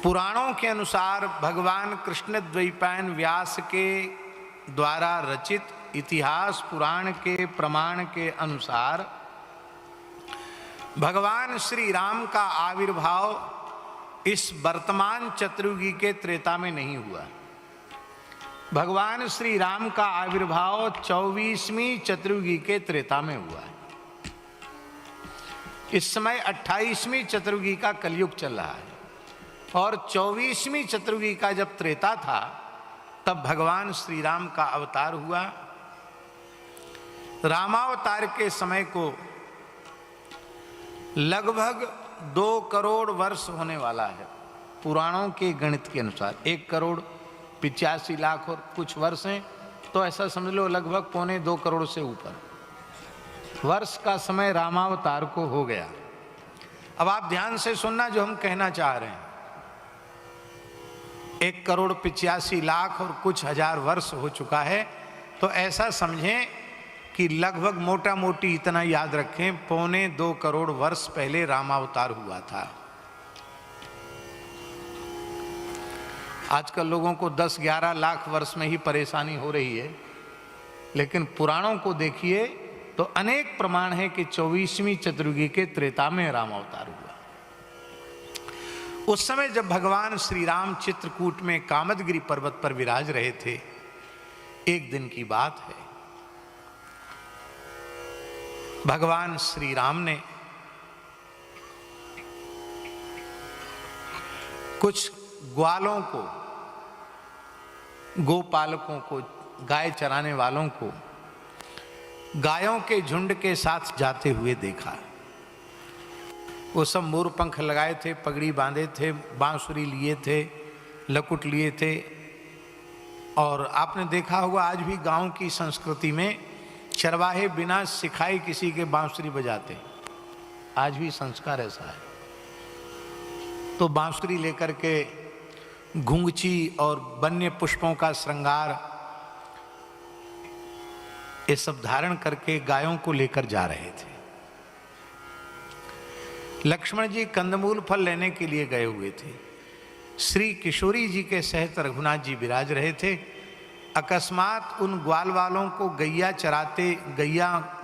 पुराणों के अनुसार भगवान कृष्ण द्वैपायन व्यास के द्वारा रचित इतिहास पुराण के प्रमाण के अनुसार भगवान श्री राम का आविर्भाव इस वर्तमान चतुर्युगी के त्रेता में नहीं हुआ। भगवान श्री राम का आविर्भाव 24वीं चतुर्युगी के त्रेता में हुआ है। इस समय 28वीं चतुर्युगी का कलयुग चल रहा है और 24वीं चतुर्युगी का जब त्रेता था तब भगवान श्री राम का अवतार हुआ। रामावतार के समय को लगभग 2 करोड़ वर्ष होने वाला है। पुराणों के गणित के अनुसार 1,85,00,000 और कुछ वर्ष हैं, तो ऐसा समझ लो लगभग 1.25 करोड़ से ऊपर वर्ष का समय रामावतार को हो गया। अब आप ध्यान से सुनना जो हम कहना चाह रहे हैं। 1,85,00,000 और कुछ हजार वर्ष हो चुका है, तो ऐसा समझें कि लगभग मोटा मोटी इतना याद रखें 1.25 करोड़ वर्ष पहले रामावतार हुआ था। आजकल लोगों को 10-11 लाख वर्ष में ही परेशानी हो रही है, लेकिन पुराणों को देखिए तो अनेक प्रमाण है कि 24वीं चतुर्युगी के त्रेता में रामावतार हुआ। उस समय जब भगवान श्री राम चित्रकूट में कामदगिरि पर्वत पर विराज रहे थे, एक दिन की बात है, भगवान श्री राम ने कुछ ग्वालों को, गोपालकों को, गाय चराने वालों को गायों के झुंड के साथ जाते हुए देखा। वो सब मोर पंख लगाए थे, पगड़ी बांधे थे, बांसुरी लिए थे, लकुट लिए थे। और आपने देखा होगा आज भी गांव की संस्कृति में चरवाहे बिना सिखाए किसी के बांसुरी बजाते, आज भी संस्कार ऐसा है। तो बांसुरी लेकर के घुंघची और वन्य पुष्पों का श्रृंगार ये सब धारण करके गायों को लेकर जा रहे थे। लक्ष्मण जी कंदमूल फल लेने के लिए गए हुए थे। श्री किशोरी जी के सहित रघुनाथ जी विराज रहे थे। अकस्मात उन ग्वाल वालों को गैया चराते,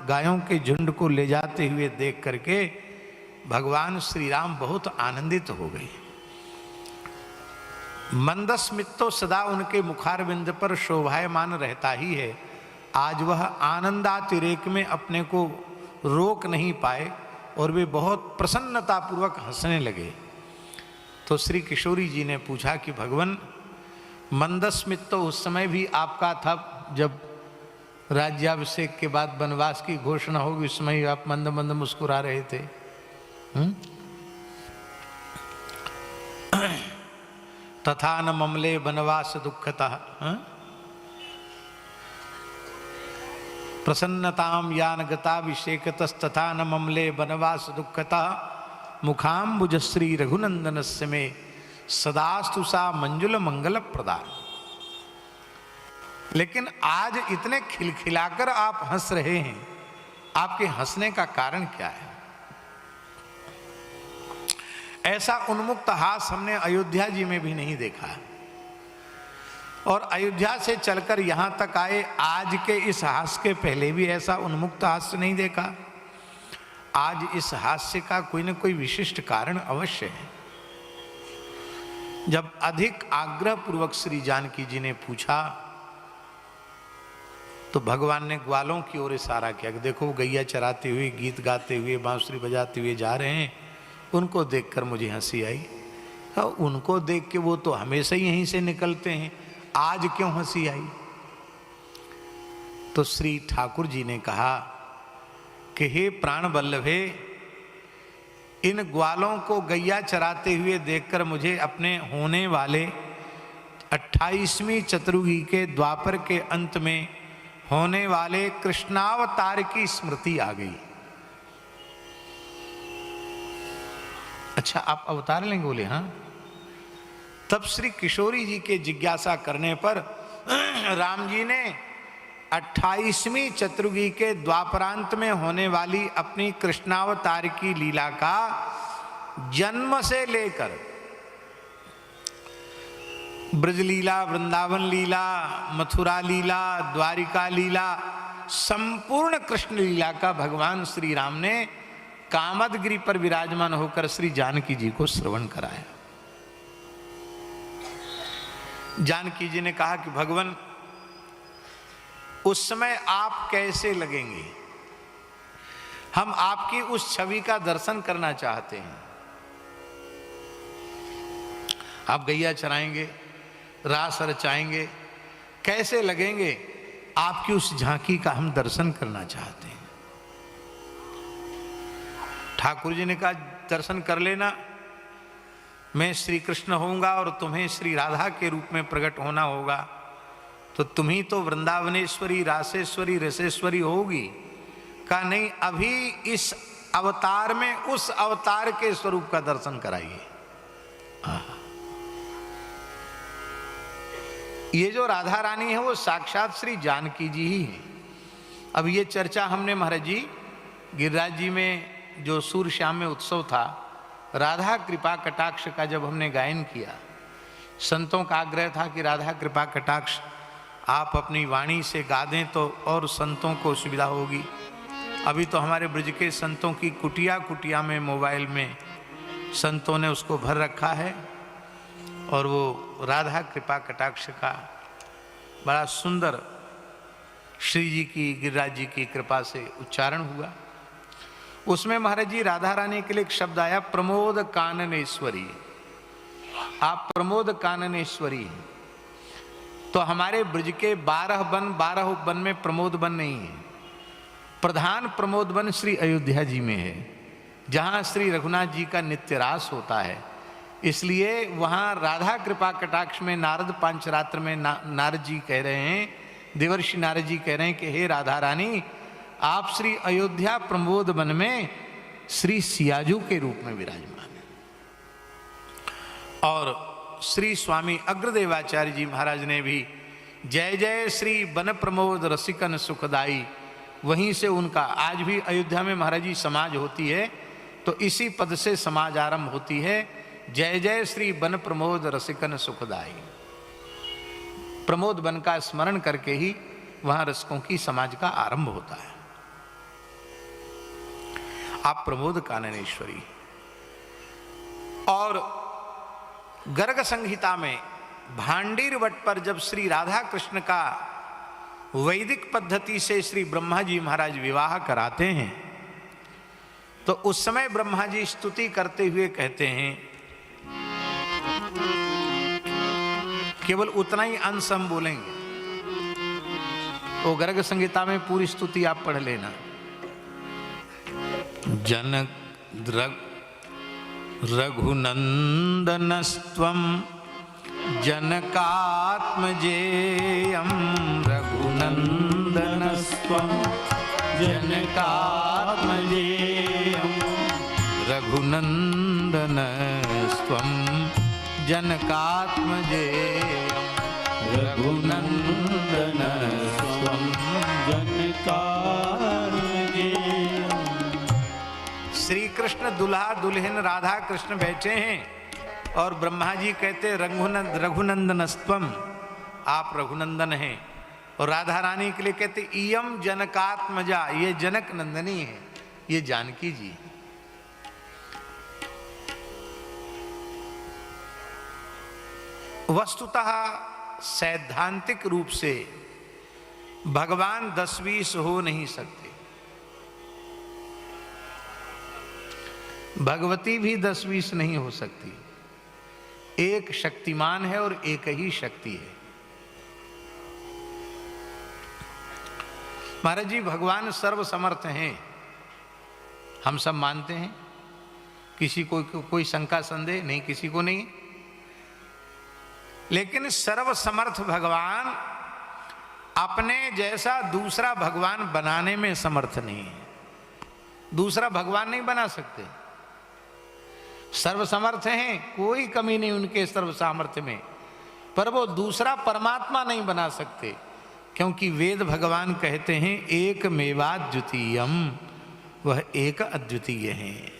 गायों के झुंड को ले जाते हुए देख करके भगवान श्री राम बहुत आनंदित हो गए। मंदस्मित तो सदा उनके मुखारविंद पर शोभायमान रहता ही है। आज वह आनंदातिरेक में अपने को रोक नहीं पाए और वे बहुत प्रसन्नतापूर्वक हंसने लगे। तो श्री किशोरी जी ने पूछा कि भगवान, मंदस्मित तो उस समय भी आपका था जब राज्याभिषेक के बाद वनवास की घोषणा होगी, उस समय आप मंद मंद मुस्कुरा रहे थे। तथा न ममले वनवास दुखतः प्रसन्नताम यान गताभिषेकतस्तथा न ममले वनवास दुखतः मुखाम्बुज श्री रघुनंदनस्य में सदास्तु सा मंजुल मंगल प्रदान। लेकिन आज इतने खिलखिलाकर आप हंस रहे हैं, आपके हंसने का कारण क्या है? ऐसा उन्मुक्त हास हमने अयोध्या जी में भी नहीं देखा, और अयोध्या से चलकर यहां तक आए आज के इस हास्य के पहले भी ऐसा उन्मुक्त हास्य नहीं देखा। आज इस हास्य का कोई न कोई विशिष्ट कारण अवश्य है। जब अधिक आग्रह पूर्वक श्री जानकी जी ने पूछा तो भगवान ने ग्वालों की ओर इशारा किया कि देखो गैया चराते हुए, गीत गाते हुए, बांसुरी बजाते हुए जा रहे हैं, उनको देखकर मुझे हंसी आई। उनको देख के वो तो हमेशा ही यहीं से निकलते हैं, आज क्यों हंसी आई? तो श्री ठाकुर जी ने कहा कि हे प्राण वल्लभे, इन ग्वालों को गैया चराते हुए देखकर मुझे अपने होने वाले 28वीं चतुर्युगी के द्वापर के अंत में होने वाले कृष्णावतार की स्मृति आ गई। अच्छा, आप अवतार लेंगे? बोले हाँ। तब श्री किशोरी जी के जिज्ञासा करने पर राम जी ने 28वीं चतुर्युगी के द्वापरांत में होने वाली अपनी कृष्णावतार की लीला का जन्म से लेकर ब्रज लीला, वृंदावन लीला, मथुरा लीला, द्वारिका लीला, संपूर्ण कृष्ण लीला का भगवान श्री राम ने कामदगिरि पर विराजमान होकर श्री जानकी जी को श्रवण कराया। जानकी जी ने कहा कि भगवान उस समय आप कैसे लगेंगे, हम आपकी उस छवि का दर्शन करना चाहते हैं। आप गैया चराएंगे, रास रचाएंगे, कैसे लगेंगे, आपकी उस झांकी का हम दर्शन करना चाहते हैं। ठाकुर जी ने कहा दर्शन कर लेना, मैं श्री कृष्ण होऊंगा और तुम्हें श्री राधा के रूप में प्रकट होना होगा, तो तुम ही तो वृंदावनेश्वरी, रासेश्वरी, रसेश्वरी होगी। कहा नहीं, अभी इस अवतार में उस अवतार के स्वरूप का दर्शन कराइए। ये जो राधा रानी है वो साक्षात श्री जानकी जी ही है। अब ये चर्चा हमने महाराज जी गिरिराज जी में जो सूर्य श्याम में उत्सव था, राधा कृपा कटाक्ष का जब हमने गायन किया, संतों का आग्रह था कि राधा कृपा कटाक्ष आप अपनी वाणी से गा दें तो और संतों को सुविधा होगी। अभी तो हमारे ब्रज के संतों की कुटिया कुटिया में मोबाइल में संतों ने उसको भर रखा है और वो राधा कृपा कटाक्ष का बड़ा सुंदर श्री जी की, गिरिराज जी की कृपा से उच्चारण हुआ। उसमें महाराज जी राधा रानी के लिए एक शब्द आया, प्रमोद काननेश्वरी। आप प्रमोद काननेश्वरी हैं। तो हमारे ब्रज के 12 उपवन में प्रमोद वन नहीं है। प्रधान प्रमोद वन श्री अयोध्या जी में है, जहाँ श्री रघुनाथ जी का नित्य रास होता है। इसलिए वहाँ राधा कृपा कटाक्ष में नारद पांचरात्र में नारद जी कह रहे हैं, देवर्षि नारद जी कह रहे हैं कि हे राधा रानी, आप श्री अयोध्या प्रमोद वन में श्री सियाजू के रूप में विराजमान हैं। और श्री स्वामी अग्रदेवाचार्य जी महाराज ने भी जय जय श्री वन प्रमोद रसिकन सुखदाई, वहीं से उनका आज भी अयोध्या में महाराज जी समाज होती है तो इसी पद से समाज आरंभ होती है, जय जय श्री वन प्रमोद रसिकन सुखदाई। प्रमोद वन का स्मरण करके ही वहां रसिकों की समाज का आरंभ होता है। आप प्रमोद काननेश्वरी। और गर्ग संहिता में भांडीर वट पर जब श्री राधा कृष्ण का वैदिक पद्धति से श्री ब्रह्मा जी महाराज विवाह कराते हैं तो उस समय ब्रह्मा जी स्तुति करते हुए कहते हैं, केवल उतना ही अंश हम बोलेंगे, वो गर्ग संहिता में पूरी स्तुति आप पढ़ लेना। जनक रघुनंदनस्त्वं जनकात्मजेयं, रघुनंदनस्त्वं जनकात्मजेयं, रघुनंदनस्त्वं जनकात्मजेयं, रघुनंदनस्त्वं जनकात्मजेयं। श्री कृष्ण दुल्हा दुल्हन राधा कृष्ण बैठे हैं और ब्रह्मा जी कहते रघुनंदनस्त्वम, आप रघुनंदन हैं। और राधा रानी के लिए कहते इयम जनकात्मजा, ये जनक नंदनी है, ये जानकी जी। वस्तुतः सैद्धांतिक रूप से भगवान 10-20 हो नहीं सकते। भगवती भी 10-20 नहीं हो सकती। एक शक्तिमान है और एक ही शक्ति है। महाराज जी भगवान सर्वसमर्थ हैं, हम सब मानते हैं, किसी को कोई शंका संदेह नहीं, किसी को नहीं। लेकिन सर्वसमर्थ भगवान अपने जैसा दूसरा भगवान बनाने में समर्थ नहीं है। दूसरा भगवान नहीं बना सकते। सर्वसमर्थ हैं, कोई कमी नहीं उनके सर्व सामर्थ्य में, पर वो दूसरा परमात्मा नहीं बना सकते, क्योंकि वेद भगवान कहते हैं एक मेवाद्वितीयम, वह एक अद्वितीय है।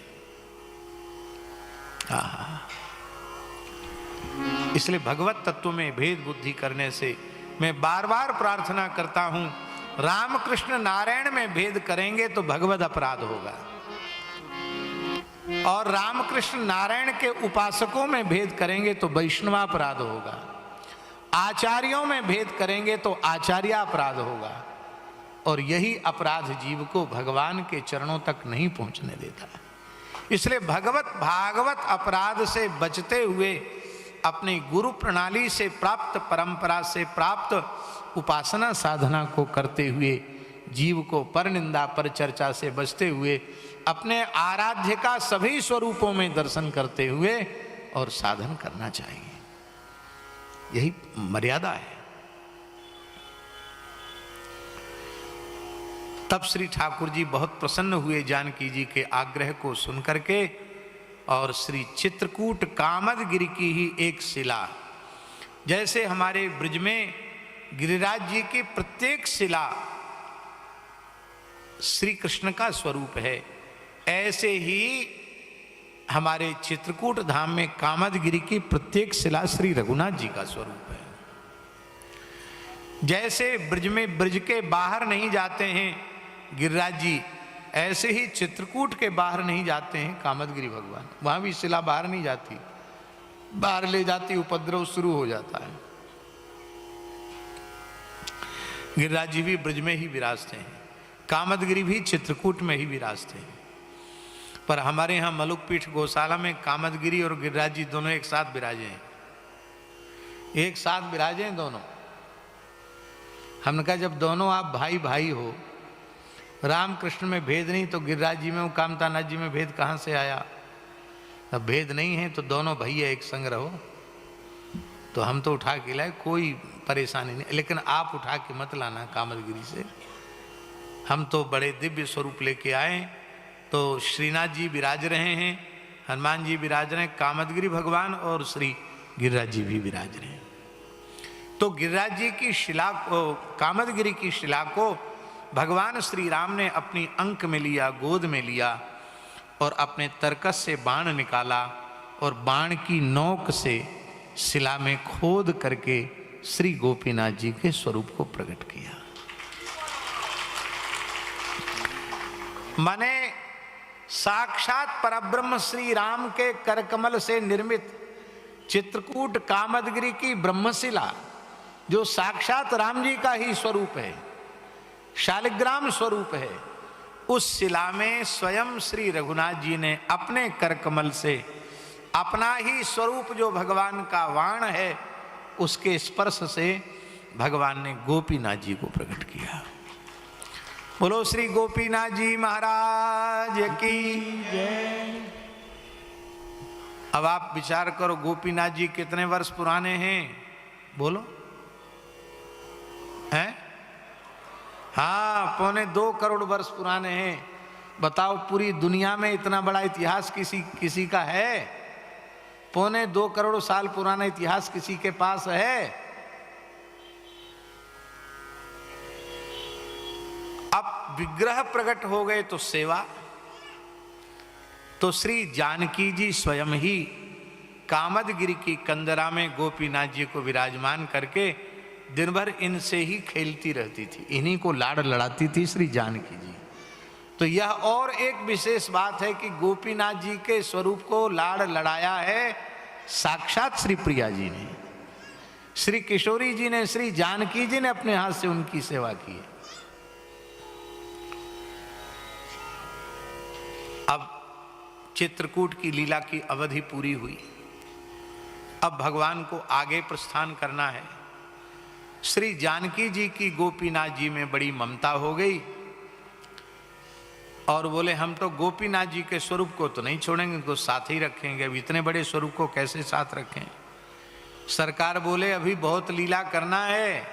इसलिए भगवत तत्व में भेद बुद्धि करने से मैं बार बार प्रार्थना करता हूं, रामकृष्ण नारायण में भेद करेंगे तो भगवत अपराध होगा, और रामकृष्ण नारायण के उपासकों में भेद करेंगे तो वैष्णवापराध होगा, आचार्यों में भेद करेंगे तो आचार्य अपराध होगा, और यही अपराध जीव को भगवान के चरणों तक नहीं पहुंचने देता है। इसलिए भगवत भागवत अपराध से बचते हुए अपनी गुरु प्रणाली से प्राप्त परंपरा से प्राप्त उपासना साधना को करते हुए जीव को पर निंदा पर चर्चा से बचते हुए अपने आराध्य का सभी स्वरूपों में दर्शन करते हुए और साधन करना चाहिए, यही मर्यादा है। तब श्री ठाकुर जी बहुत प्रसन्न हुए जानकी जी के आग्रह को सुनकर के, और श्री चित्रकूट कामदगिरि की ही एक शिला, जैसे हमारे ब्रज में गिरिराज जी की प्रत्येक शिला श्री कृष्ण का स्वरूप है, ऐसे ही हमारे चित्रकूट धाम में कामदगिरि की प्रत्येक शिला श्री रघुनाथ जी का स्वरूप है। जैसे ब्रज में ब्रज के बाहर नहीं जाते हैं गिरिराज जी, ऐसे ही चित्रकूट के बाहर नहीं जाते हैं कामदगिरि भगवान। वहां भी शिला बाहर नहीं जाती, बाहर ले जाती उपद्रव शुरू हो जाता है। गिरिराज जी भी ब्रज में ही विराजते हैं, कामदगिरि भी चित्रकूट में ही विराजते हैं। पर हमारे यहाँ मलुकपीठ गौशाला में कामदगिरि और गिरिराज जी दोनों एक साथ विराजे हैं, एक साथ विराजे हैं दोनों। हमने कहा जब दोनों आप भाई भाई हो, राम कृष्ण में भेद नहीं तो गिरिराज जी में कामतानाथ जी में भेद कहाँ से आया? अब भेद नहीं है तो दोनों भैया एक संग रहो। तो हम तो उठा के लाए, कोई परेशानी नहीं, लेकिन आप उठा के मत लाना कामदगिरि से। हम तो बड़े दिव्य स्वरूप लेके आए। तो श्रीनाथ जी विराज रहे हैं, हनुमान जी विराज रहे हैं, कामदगिरि भगवान और श्री गिरिराज जी भी विराज रहे हैं। तो गिरिराज जी की शिला को, कामदगिरि की शिला को भगवान श्री राम ने अपनी अंक में लिया, गोद में लिया, और अपने तरकस से बाण निकाला और बाण की नोक से शिला में खोद करके श्री गोपीनाथ जी के स्वरूप को प्रकट किया। माने साक्षात परब्रह्म श्री राम के करकमल से निर्मित चित्रकूट कामदगिरि की ब्रह्मशिला, जो साक्षात राम जी का ही स्वरूप है, शालिग्राम स्वरूप है, उस शिला में स्वयं श्री रघुनाथ जी ने अपने करकमल से अपना ही स्वरूप जो भगवान का वाण है, उसके स्पर्श से भगवान ने गोपीनाथ जी को प्रकट किया। बोलो श्री गोपीनाथ जी महाराज की जय। अब आप विचार करो, गोपीनाथ जी कितने वर्ष पुराने हैं? बोलो हैं? हाँ, 2.25 करोड़ वर्ष पुराने हैं। बताओ, पूरी दुनिया में इतना बड़ा इतिहास किसी का है? 2.25 करोड़ साल पुराना इतिहास किसी के पास है? अब विग्रह प्रकट हो गए तो सेवा। तो श्री जानकी जी स्वयं ही कामदगिरि की कंदरा में गोपीनाथ जी को विराजमान करके दिन भर इनसे ही खेलती रहती थी, इन्हीं को लाड़ लड़ाती थी श्री जानकी जी। तो यह और एक विशेष बात है कि गोपीनाथ जी के स्वरूप को लाड़ लड़ाया है साक्षात श्री प्रिया जी ने, श्री किशोरी जी ने, श्री जानकी जी ने अपने हाथ से उनकी सेवा की है। अब चित्रकूट की लीला की अवधि पूरी हुई, अब भगवान को आगे प्रस्थान करना है। श्री जानकी जी की गोपीनाथ जी में बड़ी ममता हो गई और बोले हम तो गोपीनाथ जी के स्वरूप को तो नहीं छोड़ेंगे, उनको साथ ही रखेंगे। अब इतने बड़े स्वरूप को कैसे साथ रखें? सरकार बोले अभी बहुत लीला करना है,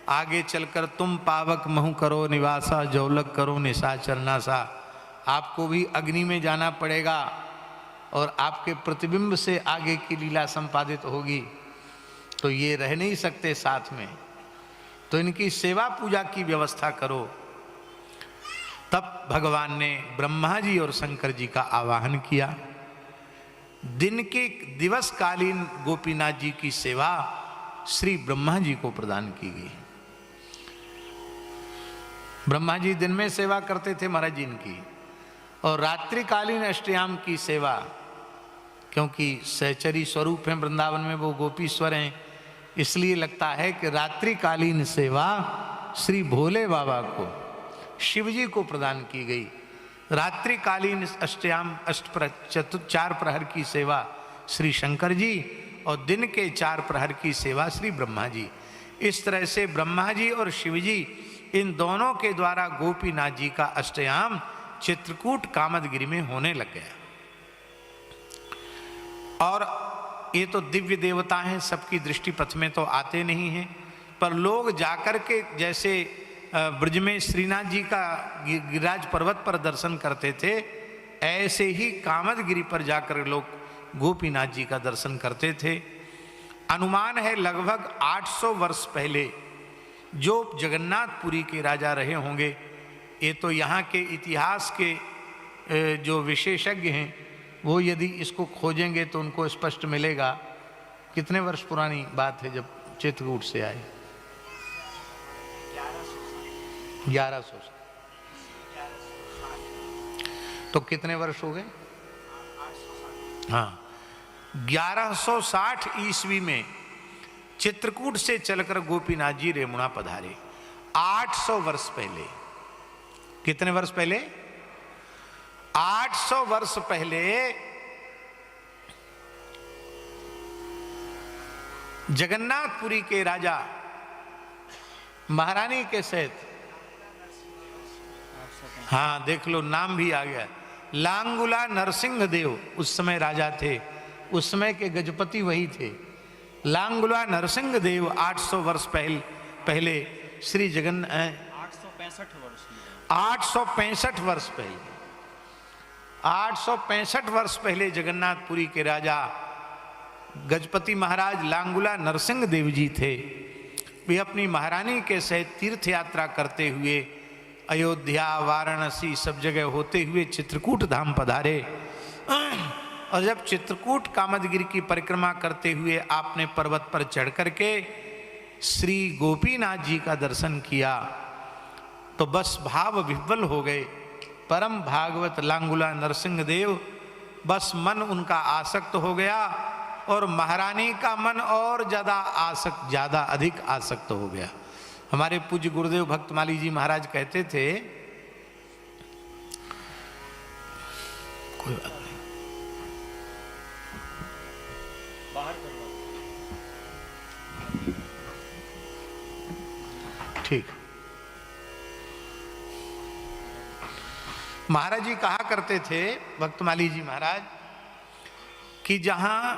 आगे चलकर तुम पावक महु करो निवासा, जौलक करो निशाचर नासा। आपको भी अग्नि में जाना पड़ेगा और आपके प्रतिबिंब से आगे की लीला संपादित होगी, तो ये रह नहीं सकते साथ में, तो इनकी सेवा पूजा की व्यवस्था करो। तब भगवान ने ब्रह्मा जी और शंकर जी का आवाहन किया दिन के दिवस कालीन गोपीनाथ जी की सेवा श्री ब्रह्मा जी को प्रदान की गई। ब्रह्मा जी दिन में सेवा करते थे महाराज जी इनकी, और रात्रिकालीन अष्टयाम की सेवा, क्योंकि सहचरी स्वरूप हैं वृंदावन में, वो गोपीश्वर हैं, इसलिए लगता है कि रात्रिकालीन सेवा श्री भोले बाबा को, शिव जी को प्रदान की गई। रात्रिकालीन अष्टयाम चार प्रहर की सेवा श्री शंकर जी, और दिन के 4 प्रहर की सेवा श्री ब्रह्मा जी। इस तरह से ब्रह्मा जी और शिव जी, इन दोनों के द्वारा गोपीनाथ जी का अष्टयाम चित्रकूट कामदगिरि में होने लग गया। और ये तो दिव्य देवता हैं, सबकी दृष्टि पथ में तो आते नहीं हैं, पर लोग जाकर के जैसे ब्रज में श्रीनाथ जी का गिरिराज पर्वत पर दर्शन करते थे, ऐसे ही कामदगिरि पर जाकर लोग गोपीनाथ जी का दर्शन करते थे। अनुमान है लगभग 800 वर्ष पहले जो जगन्नाथपुरी के राजा रहे होंगे, ये तो यहाँ के इतिहास के जो विशेषज्ञ हैं वो यदि इसको खोजेंगे तो उनको स्पष्ट मिलेगा। कितने वर्ष पुरानी बात है जब चित्रकूट से आए? 1100। तो कितने वर्ष हो गए? हाँ, 1160 ईस्वी में चित्रकूट से चलकर गोपीनाथ जी रेमुणा पधारे। 800 वर्ष पहले। कितने वर्ष पहले? 800 वर्ष पहले जगन्नाथपुरी के राजा महारानी के सहित, हाँ देख लो नाम भी आ गया, लांगुला नरसिंह देव उस समय राजा थे, उस समय के गजपति वही थे। लांगुला नरसिंह देव 800 वर्ष पहले श्री 865 वर्ष पहले 865 वर्ष पहले जगन्नाथपुरी के राजा गजपति महाराज लांगुला नरसिंह देव जी थे। वे अपनी महारानी के सहित तीर्थ यात्रा करते हुए अयोध्या, वाराणसी सब जगह होते हुए चित्रकूट धाम पधारे। और जब चित्रकूट कामदगिरि की परिक्रमा करते हुए आपने पर्वत पर चढ़ करके श्री गोपीनाथ जी का दर्शन किया तो बस भाव विह्वल हो गए। परम भागवत लांगुला नरसिंह देव, बस मन उनका आसक्त हो गया, और महारानी का मन और ज्यादा अधिक आसक्त हो गया। हमारे पूज्य गुरुदेव भक्तमाली जी महाराज कहते थे, कोई बात नहीं, ठीक। महाराज जी कहा करते थे, भक्तमाली जी महाराज, कि जहां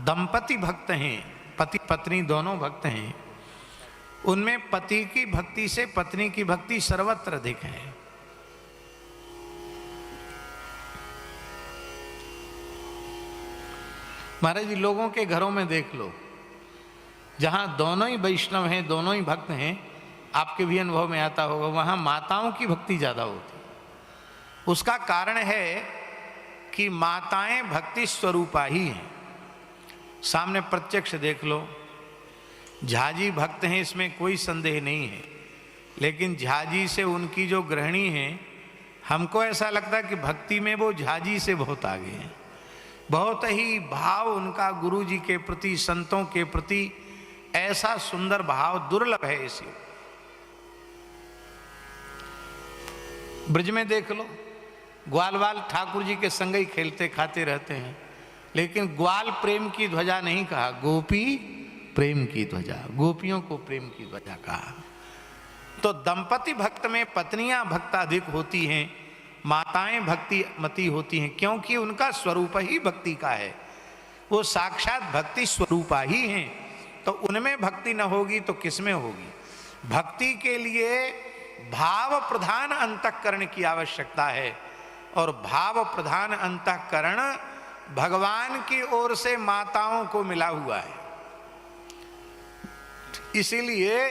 दंपति भक्त हैं, पति पत्नी दोनों भक्त हैं, उनमें पति की भक्ति से पत्नी की भक्ति सर्वत्र अधिक है। महाराज जी लोगों के घरों में देख लो, जहां दोनों ही वैष्णव हैं, दोनों ही भक्त हैं, आपके भी अनुभव में आता होगा, वहां माताओं की भक्ति ज्यादा होती है। उसका कारण है कि माताएं भक्ति स्वरूपा ही हैं। सामने प्रत्यक्ष देख लो, झाजी भक्त हैं, इसमें कोई संदेह नहीं है, लेकिन झाजी से उनकी जो गृहिणी है, हमको ऐसा लगता है कि भक्ति में वो झाजी से बहुत आगे हैं। बहुत ही भाव उनका गुरु जी के प्रति, संतों के प्रति ऐसा सुंदर भाव दुर्लभ है। इसे ब्रज में देख लो, ग्वाल वाल ठाकुर जी के संग ही खेलते खाते रहते हैं, लेकिन ग्वाल प्रेम की ध्वजा नहीं कहा, गोपी प्रेम की ध्वजा, गोपियों को प्रेम की ध्वजा कहा। तो दंपति भक्त में पत्नियां भक्त अधिक होती हैं, माताएं भक्ति मती होती हैं, क्योंकि उनका स्वरूप ही भक्ति का है, वो साक्षात भक्ति स्वरूपा ही हैं। तो उनमें भक्ति न होगी तो किसमें होगी? भक्ति के लिए भाव प्रधान अंतःकरण की आवश्यकता है, और भाव प्रधान अंतःकरण भगवान की ओर से माताओं को मिला हुआ है। इसीलिए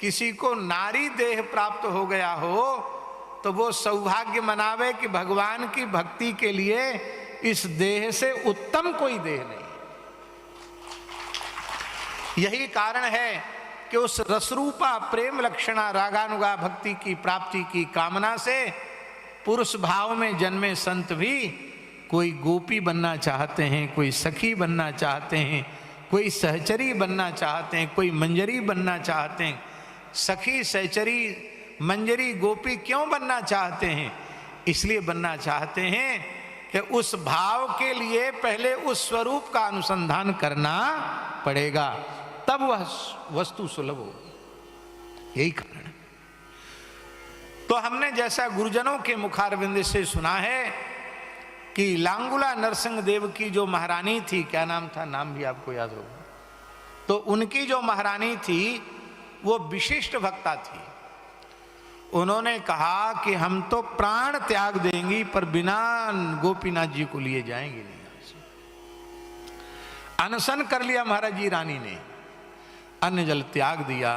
किसी को नारी देह प्राप्त हो गया हो तो वो सौभाग्य मनावे कि भगवान की भक्ति के लिए इस देह से उत्तम कोई देह नहीं। यही कारण है कि उस रसरूपा प्रेम लक्षणा रागानुगा भक्ति की प्राप्ति की कामना से पुरुष भाव में जन्मे संत भी कोई गोपी बनना चाहते हैं, कोई सखी बनना चाहते हैं, कोई सहचरी बनना चाहते हैं, कोई मंजरी बनना चाहते हैं। सखी, सहचरी, मंजरी, गोपी क्यों बनना चाहते हैं? इसलिए बनना चाहते हैं कि उस भाव के लिए पहले उस स्वरूप का अनुसंधान करना पड़ेगा, तब वह वस्तु सुलभ होगी। यही कारण है। तो हमने जैसा गुरुजनों के मुखारविंद से सुना है कि लांगुला नरसिंह देव की जो महारानी थी, क्या नाम था, नाम भी आपको याद होगा, तो उनकी जो महारानी थी वो विशिष्ट भक्ता थी। उन्होंने कहा कि हम तो प्राण त्याग देंगी पर बिना गोपीनाथ जी को लिए जाएंगे नहीं। अनशन कर लिया महाराज जी रानी ने, अन्न जल त्याग दिया।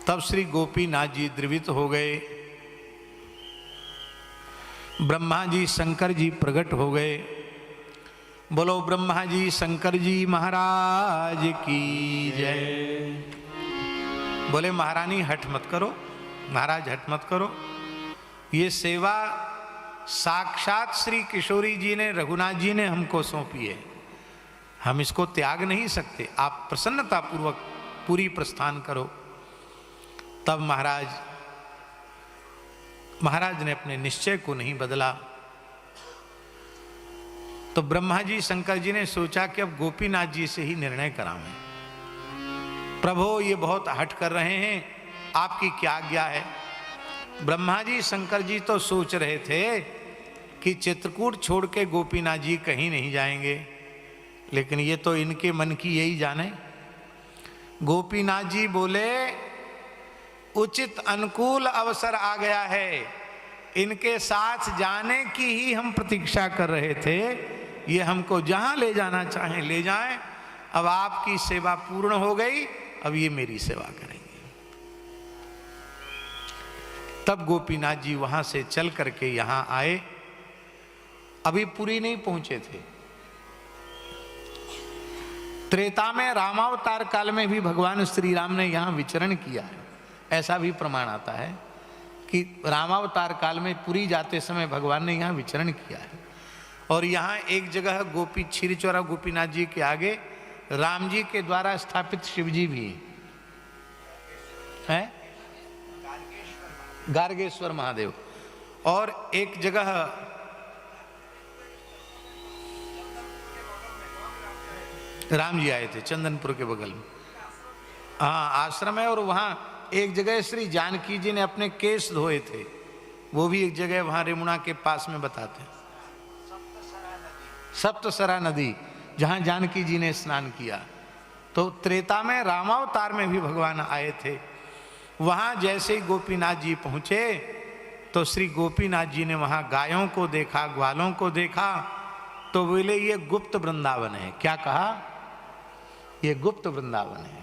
तब श्री गोपीनाथ जी द्रवित हो गए, ब्रह्मा जी शंकर जी प्रकट हो गए। बोलो ब्रह्मा जी शंकर जी महाराज की जय। बोले महारानी हठ मत करो, महाराज हठ मत करो, ये सेवा साक्षात श्री किशोरी जी ने, रघुनाथ जी ने हमको सौंपी है, हम इसको त्याग नहीं सकते, आप प्रसन्नता पूर्वक पूरी प्रस्थान करो। तब महाराज ने अपने निश्चय को नहीं बदला। तो ब्रह्मा जी शंकर जी ने सोचा कि अब गोपीनाथ जी से ही निर्णय करावें। प्रभो ये बहुत हठ कर रहे हैं, आपकी क्या आज्ञा है? ब्रह्मा जी शंकर जी तो सोच रहे थे कि चित्रकूट छोड़ के गोपीनाथ जी कहीं नहीं जाएंगे, लेकिन ये तो इनके मन की यही जाने। गोपीनाथ जी बोले उचित अनुकूल अवसर आ गया है, इनके साथ जाने की ही हम प्रतीक्षा कर रहे थे, ये हमको जहां ले जाना चाहें ले जाएं। अब आपकी सेवा पूर्ण हो गई, अब ये मेरी सेवा करेंगे। तब गोपीनाथ जी वहां से चल करके यहां आए, अभी पुरी नहीं पहुंचे थे। त्रेता में रामावतार काल में भी भगवान श्री राम ने यहां विचरण किया है, ऐसा भी प्रमाण आता है कि रामावतार काल में पुरी जाते समय भगवान ने यहाँ विचरण किया है। और यहाँ एक जगह गोपी क्षीरचोरा गोपीनाथ जी के आगे राम जी के द्वारा स्थापित शिव जी भी है, गार्गेश्वर महादेव। और एक जगह राम जी आए थे चंदनपुर के बगल में, हाँ आश्रम है। और वहाँ एक जगह श्री जानकी जी ने अपने केस धोए थे, वो भी एक जगह वहाँ रेमुणा के पास में बताते हैं। सप्तसरा नदी जहाँ जानकी जी ने स्नान किया। तो त्रेता में रामावतार में भी भगवान आए थे। वहाँ जैसे ही गोपीनाथ जी पहुँचे तो श्री गोपीनाथ जी ने वहाँ गायों को देखा, ग्वालों को देखा, तो बोले ये गुप्त वृंदावन है। क्या कहा? ये गुप्त वृंदावन है।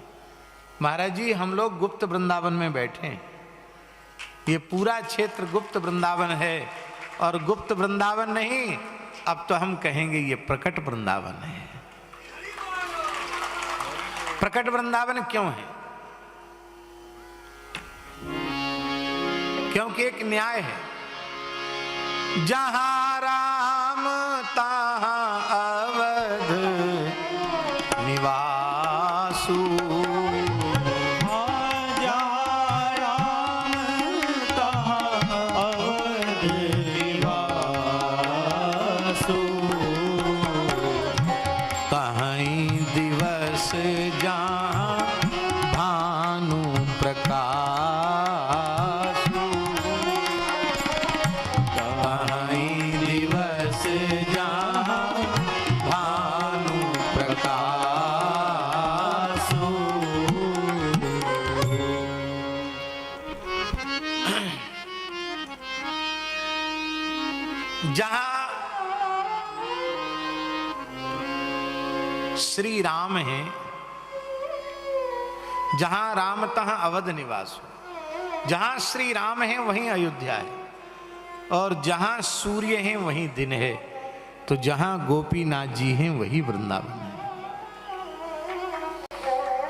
महाराज जी हम लोग गुप्त वृंदावन में बैठे हैं, ये पूरा क्षेत्र गुप्त वृंदावन है। और गुप्त वृंदावन नहीं, अब तो हम कहेंगे ये प्रकट वृंदावन है। प्रकट वृंदावन क्यों है? क्योंकि एक न्याय है, जहां राम तहां अवध निवासु। श्री राम है, जहां रामतः अवध निवास हो, जहां श्री राम है वहीं अयोध्या है। और जहां सूर्य हैं वहीं दिन है, तो जहां गोपीनाथ जी हैं वही वृंदावन है।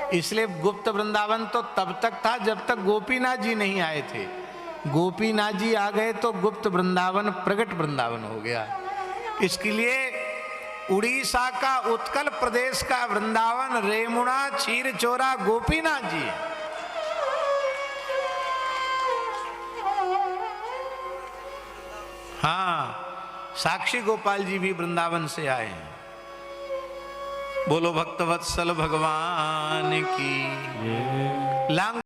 इसलिए गुप्त वृंदावन तो तब तक था जब तक गोपीनाथ जी नहीं आए थे। गोपीनाथ जी आ गए तो गुप्त वृंदावन प्रगट वृंदावन हो गया। इसके लिए उड़ीसा का उत्कल प्रदेश का वृंदावन रेमुणा क्षीरचोरा गोपीनाथ जी है। हाँ, साक्षी गोपाल जी भी वृंदावन से आए हैं। बोलो भक्तवत्सल भगवान की। लांग